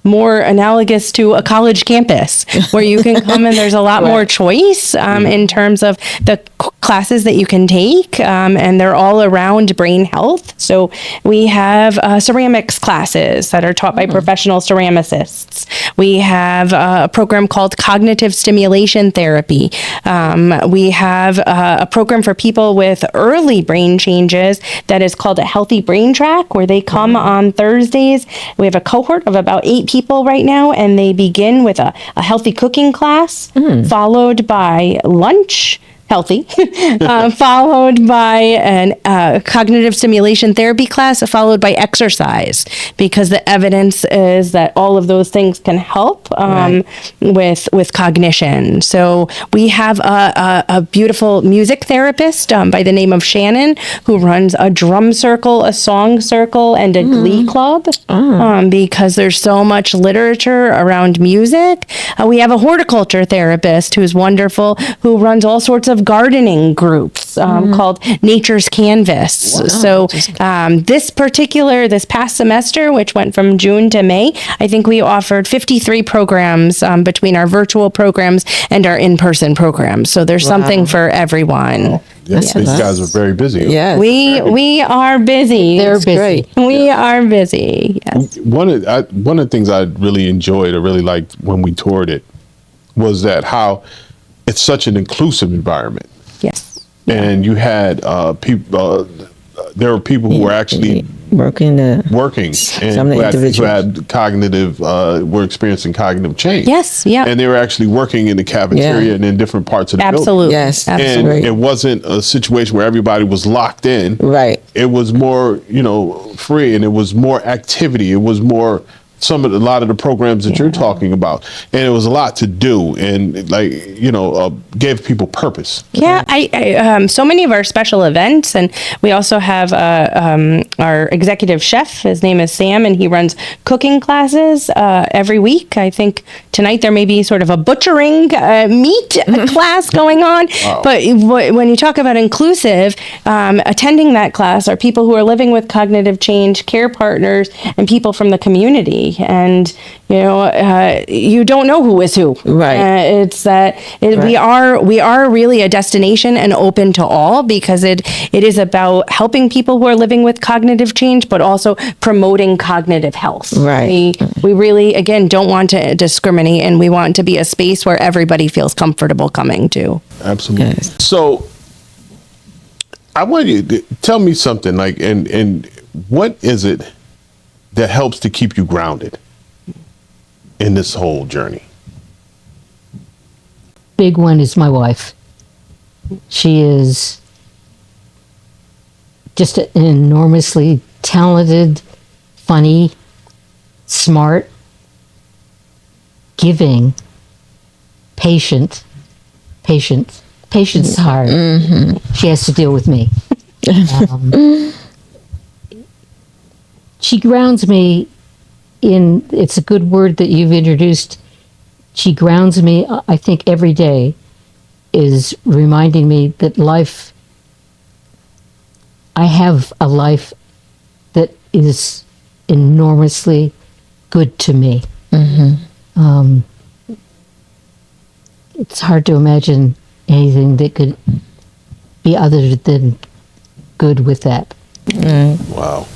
more analogous to a college campus where you can come and there's a lot more choice in terms of the classes that you can take, and they're all around brain health. So we have ceramics classes that are taught by professional ceramicists. We have a program called cognitive stimulation therapy. We have a program for people with early brain changes that is called a healthy brain track, where they come on Thursdays. We have a cohort of about 8 people right now, and they begin with a healthy cooking class, followed by lunch, healthy, followed by a cognitive stimulation therapy class, followed by exercise, because the evidence is that all of those things can help with cognition. So we have a beautiful music therapist by the name of Shannon, who runs a drum circle, a song circle, and a glee club, because there's so much literature around music. We have a horticulture therapist who's wonderful, who runs all sorts of gardening groups called Nature's Canvas. So this past semester, which went from June to May, I think we offered 53 programs between our virtual programs and our in-person programs. So there's something for everyone. Yes, these guys are very busy. Yes. We are busy. They're busy. Great. We are busy. Yes. One of the things I really enjoyed, I really liked when we toured it, was that how it's such an inclusive environment. Yes. And you had people. There were people who were actually working and some who individuals had cognitive, were experiencing cognitive change. Yes. Yeah. And they were actually working in the cafeteria and in different parts of the building. Absolutely. Yes. And Absolutely. it wasn't a situation where everybody was locked in. Right. It was more, free, and it was more activity. It was more a lot of the programs that you're talking about, and it was a lot to do, and gave people purpose. Yeah, I so many of our special events, and we also have our executive chef. His name is Sam, and he runs cooking classes every week. I think tonight there may be sort of a butchering meat class going on. Wow. But when you talk about inclusive, attending that class are people who are living with cognitive change, care partners, and people from the community. And you don't know who is who. Right. It's that we are really a destination and open to all, because it is about helping people who are living with cognitive change, but also promoting cognitive health. Right. We really, again, don't want to discriminate, and we want to be a space where everybody feels comfortable coming to. Absolutely. Yes. So I want you to tell me something, and what is it that helps to keep you grounded in this whole journey? Big one is my wife. She is just an enormously talented, funny, smart, giving, patient. Patience is hard. She has to deal with me. She grounds me in, it's a good word that you've introduced. She grounds me, I think, every day, is reminding me that I have a life that is enormously good to me. It's hard to imagine anything that could be other than good with that. Wow.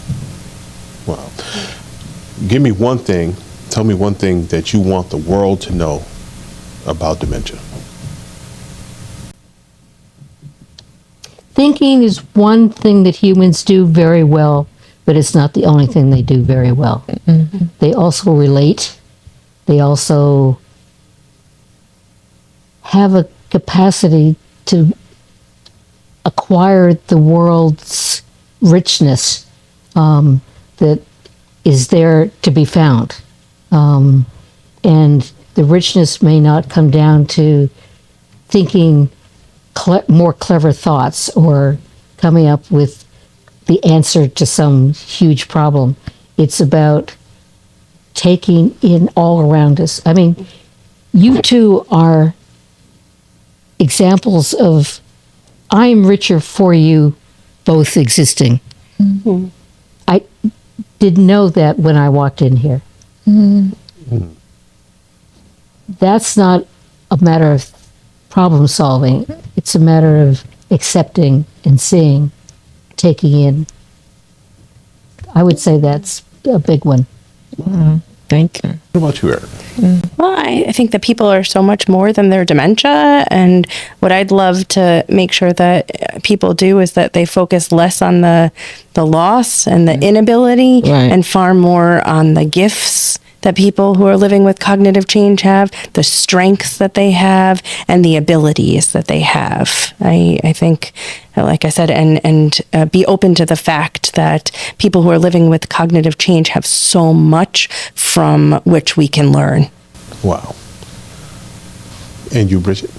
Give me one thing, tell me one thing that you want the world to know about dementia. Thinking is one thing that humans do very well, but it's not the only thing they do very well. They also relate. They also have a capacity to acquire the world's richness that is there to be found. And the richness may not come down to thinking more clever thoughts or coming up with the answer to some huge problem. It's about taking in all around us. I mean, you two are examples of I'm richer for you both existing. I didn't know that when I walked in here. That's not a matter of problem solving. It's a matter of accepting and seeing, taking in. I would say that's a big one. Thank you. What about you, Eric? Well, I think that people are so much more than their dementia. And what I'd love to make sure that people do is that they focus less on the loss and the inability Right. and far more on the gifts that people who are living with cognitive change have, the strengths that they have, and the abilities that they have. I think, like I said, and be open to the fact that people who are living with cognitive change have so much from which we can learn. Wow. And you, Bridget?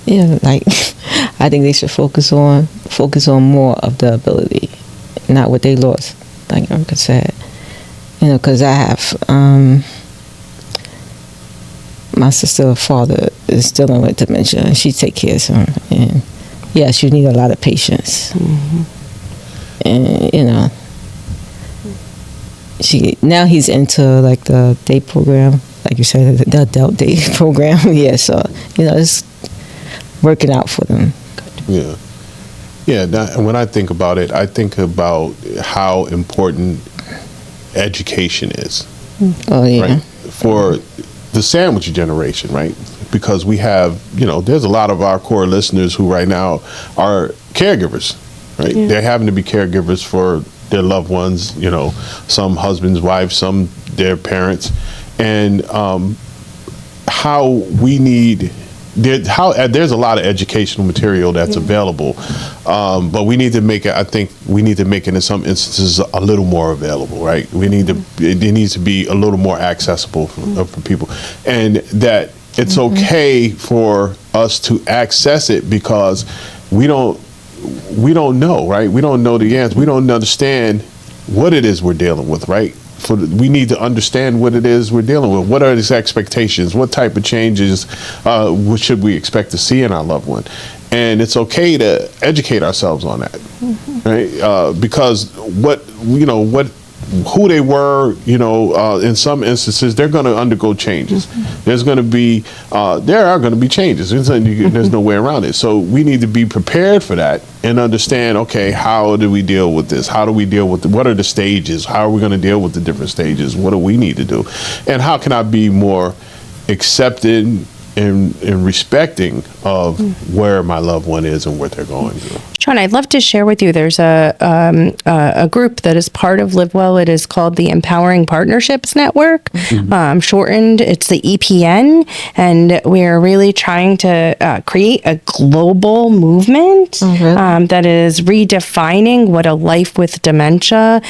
Yeah, like I think they should focus on more of the ability, not what they lost. Like Erica said, because I have my sister's father is dealing with dementia, and she take care of him, and yes, you need a lot of patience, and now he's into like the day program, like you said, the adult day program. Yeah, so it's working out for them. Yeah. Yeah, when I think about it, I think about how important education is. Oh yeah. Right? For the sandwich generation, right? Because we have, there's a lot of our core listeners who right now are caregivers, right? Yeah. They're having to be caregivers for their loved ones, some husbands, wives, some their parents. And how we need... there's a lot of educational material that's available, but we need to make it. I think we need to make it in some instances a little more available, right? It needs to be a little more accessible for people, and that it's okay for us to access it because we don't know, right? We don't know the answer. We don't understand what it is we're dealing with, right? We need to understand what it is we're dealing with. What are his expectations? What type of changes should we expect to see in our loved one? And it's okay to educate ourselves on that, right? Because who they were, in some instances, they're going to undergo changes. There are going to be changes. There's no way around it. So we need to be prepared for that and understand, okay, how do we deal with this? How do we deal with what are the stages? How are we going to deal with the different stages? What do we need to do? And how can I be more accepted and respecting of where my loved one is and what they're going through? Sean, I'd love to share with you. There's a group that is part of Live Well. It is called the Empowering Partnerships Network. Shortened, it's the EPN, and we are really trying to create a global movement that is redefining what a life with dementia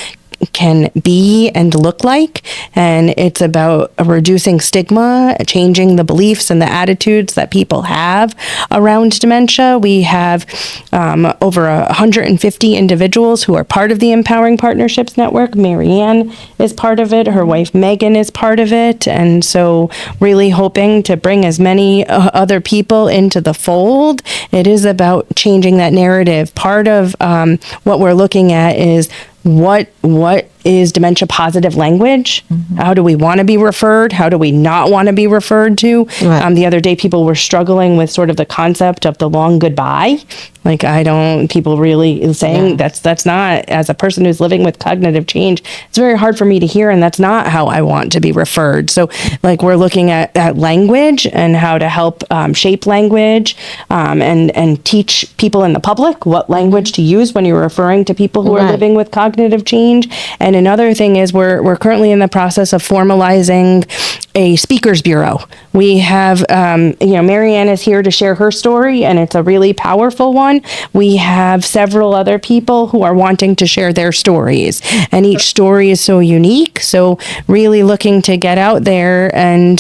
can be and look like. And it's about reducing stigma, changing the beliefs and the attitudes that people have around dementia. We have over 150 individuals who are part of the Empowering Partnerships Network. Marianne is part of it. Her wife Megan is part of it. And so really hoping to bring as many other people into the fold. It is about changing that narrative. Part of what we're looking at is what is dementia positive language? How do we want to be referred? How do we not want to be referred to? Right. The other day, people were struggling with sort of the concept of the long goodbye. Like, people really saying that's not, as a person who's living with cognitive change, it's very hard for me to hear, and that's not how I want to be referred. So like, we're looking at language and how to help shape language and teach people in the public what language to use when you're referring to people who are living with cognitive change. And another thing is we're currently in the process of formalizing a speakers bureau. We have, Marianne is here to share her story, and it's a really powerful one. We have several other people who are wanting to share their stories, and each story is so unique. So really looking to get out there and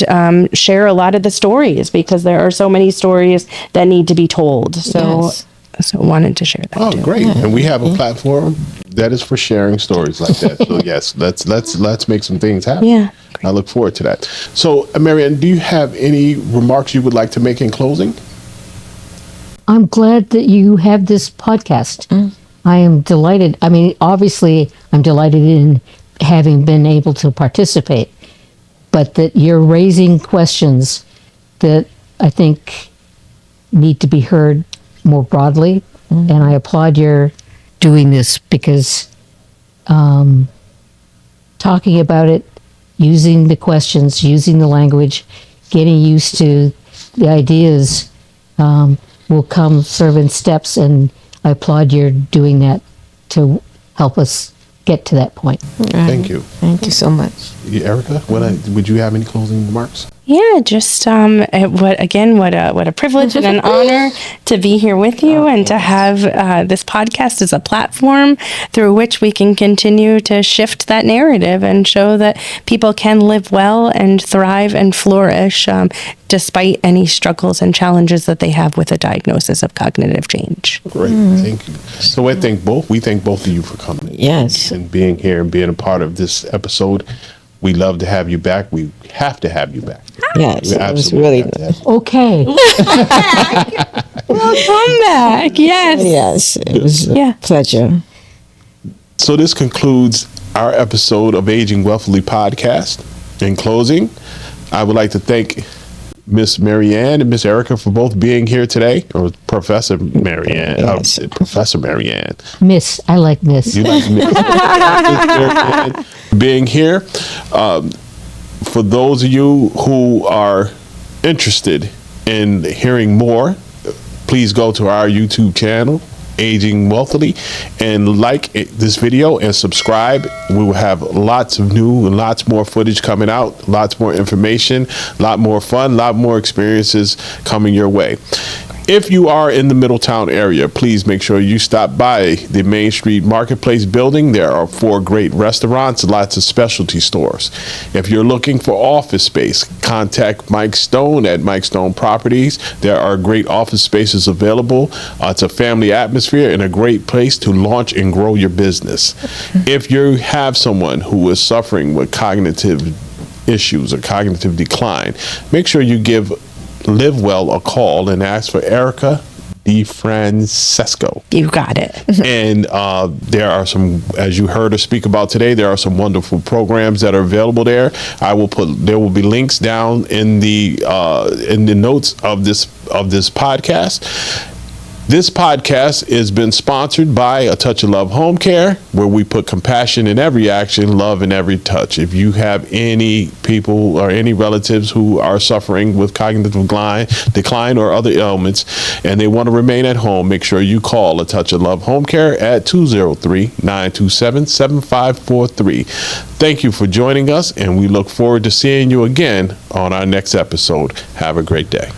share a lot of the stories, because there are so many stories that need to be told. So, Yes. So wanted to share that. Oh, too. great! And we have a platform that is for sharing stories like that. So yes, let's make some things happen. Yeah. I look forward to that. So, Marianne, do you have any remarks you would like to make in closing? I'm glad that you have this podcast. I am delighted. I mean, obviously, I'm delighted in having been able to participate, but that you're raising questions that I think need to be heard more broadly. And I applaud your doing this, because talking about it, using the questions, using the language, getting used to the ideas will come sort of in steps, and I applaud your doing that to help us get to that point. Thank you. Thank you so much. Erica, would you have any closing remarks? Yeah, just what a privilege and an honor to be here with you and to have this podcast as a platform through which we can continue to shift that narrative and show that people can live well and thrive and flourish despite any struggles and challenges that they have with a diagnosis of cognitive change. Great, thank you. So we thank both of you for coming. Yes. And being here and being a part of this episode. We love to have you back. We have to have you back. Yes, We it was absolutely really have to have you. Okay. Come back. Yes. yes, it was Yeah. a pleasure. So this concludes our episode of Aging Wealthily podcast. In closing, I would like to thank Miss Marianne and Miss Erica for both being here today, or Professor Marianne, Yes. Professor Marianne. Miss. I like Miss. You like Miss Marianne being here. For those of you who are interested in hearing more, please go to our YouTube channel, Aging Wealthily, and like this video and subscribe. We will have lots of new and lots more footage coming out, lots more information, a lot more fun, a lot more experiences coming your way. If you are in the Middletown area, please make sure you stop by the Main Street Marketplace building. There are 4 great restaurants, lots of specialty stores. If you're looking for office space, contact Mike Stone at Mike Stone Properties. There are great office spaces available. It's a family atmosphere and a great place to launch and grow your business. If you have someone who is suffering with cognitive issues or cognitive decline, make sure you give Live Well a call and ask for Erica DeFrancesco. You got it. And there are some, as you heard her speak about today, there are some wonderful programs that are available there. There will be links down in the notes of this podcast. This podcast has been sponsored by A Touch of Love Home Care, where we put compassion in every action, love in every touch. If you have any people or any relatives who are suffering with cognitive decline or other ailments, and they want to remain at home, make sure you call A Touch of Love Home Care at 203-927-7543. Thank you for joining us, and we look forward to seeing you again on our next episode. Have a great day.